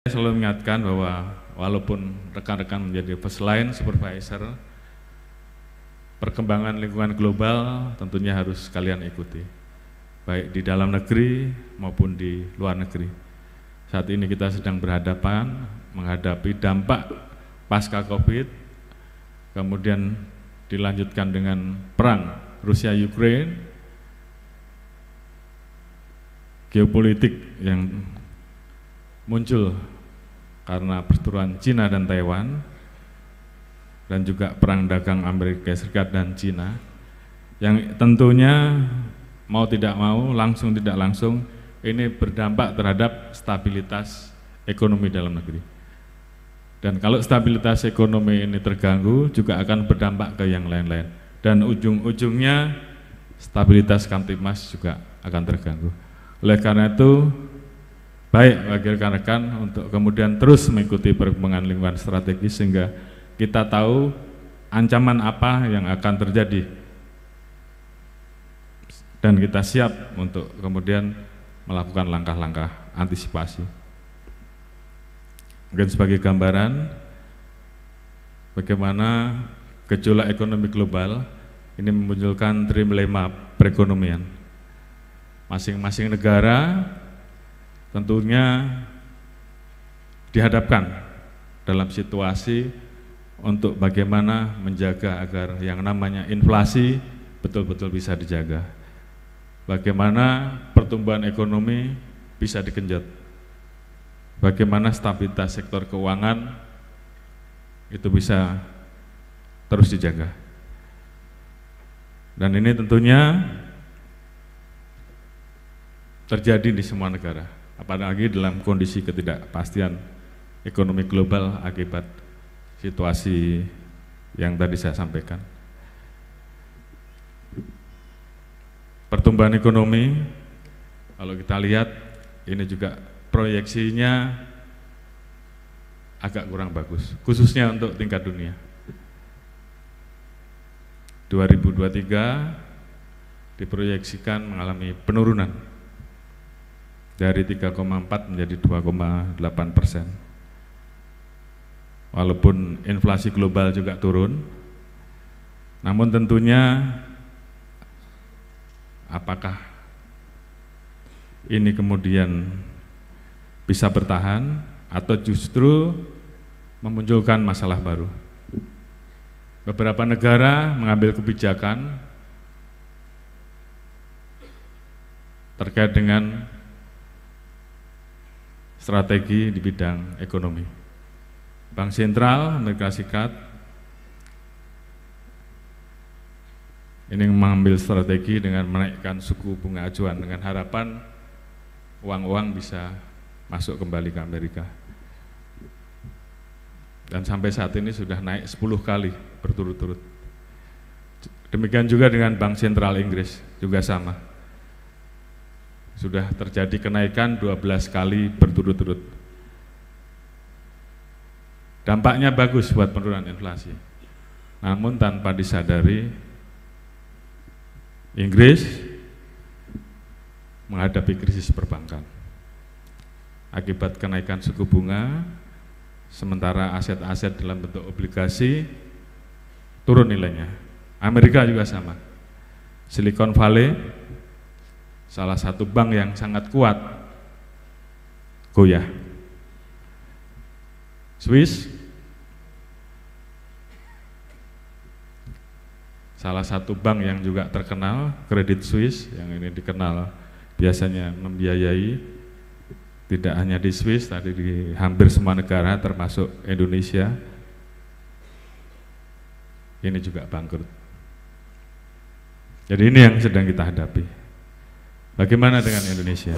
Saya selalu mengingatkan bahwa walaupun rekan-rekan menjadi first line supervisor, perkembangan lingkungan global tentunya harus kalian ikuti, baik di dalam negeri maupun di luar negeri. Saat ini kita sedang berhadapan menghadapi dampak pasca COVID, kemudian dilanjutkan dengan perang Rusia-Ukraine, geopolitik yang muncul karena perturuan Cina dan Taiwan, dan juga perang dagang Amerika Serikat dan Cina, yang tentunya mau tidak mau, langsung tidak langsung, ini berdampak terhadap stabilitas ekonomi dalam negeri. Dan kalau stabilitas ekonomi ini terganggu, juga akan berdampak ke yang lain-lain. Dan ujung-ujungnya stabilitas Kamtibmas juga akan terganggu. Oleh karena itu, baik bagi rekan-rekan untuk kemudian terus mengikuti perkembangan lingkungan strategis sehingga kita tahu ancaman apa yang akan terjadi dan kita siap untuk kemudian melakukan langkah-langkah antisipasi. Mungkin sebagai gambaran bagaimana gejolak ekonomi global ini memunculkan trilema perekonomian. Masing-masing negara tentunya dihadapkan dalam situasi untuk bagaimana menjaga agar yang namanya inflasi betul-betul bisa dijaga. Bagaimana pertumbuhan ekonomi bisa digenjot. Bagaimana stabilitas sektor keuangan itu bisa terus dijaga. Dan ini tentunya terjadi di semua negara, apalagi dalam kondisi ketidakpastian ekonomi global akibat situasi yang tadi saya sampaikan. Pertumbuhan ekonomi, kalau kita lihat ini juga proyeksinya agak kurang bagus, khususnya untuk tingkat dunia. 2023 diproyeksikan mengalami penurunan dari 3,4 menjadi 2,8%. Walaupun inflasi global juga turun, namun tentunya apakah ini kemudian bisa bertahan atau justru memunculkan masalah baru. Beberapa negara mengambil kebijakan terkait dengan strategi di bidang ekonomi. Bank Sentral Amerika Serikat ini mengambil strategi dengan menaikkan suku bunga acuan dengan harapan uang-uang bisa masuk kembali ke Amerika. Dan sampai saat ini sudah naik 10 kali berturut-turut. Demikian juga dengan Bank Sentral Inggris, juga sama. Sudah terjadi kenaikan 12 kali berturut-turut. Dampaknya bagus buat penurunan inflasi. Namun tanpa disadari, Inggris menghadapi krisis perbankan. Akibat kenaikan suku bunga, sementara aset-aset dalam bentuk obligasi turun nilainya. Amerika juga sama. Silicon Valley, salah satu bank yang sangat kuat, goyah. Swiss, salah satu bank yang juga terkenal, Credit Suisse, yang ini dikenal biasanya membiayai tidak hanya di Swiss, tadi di hampir semua negara termasuk Indonesia, ini juga bangkrut. Jadi ini yang sedang kita hadapi. Bagaimana dengan Indonesia?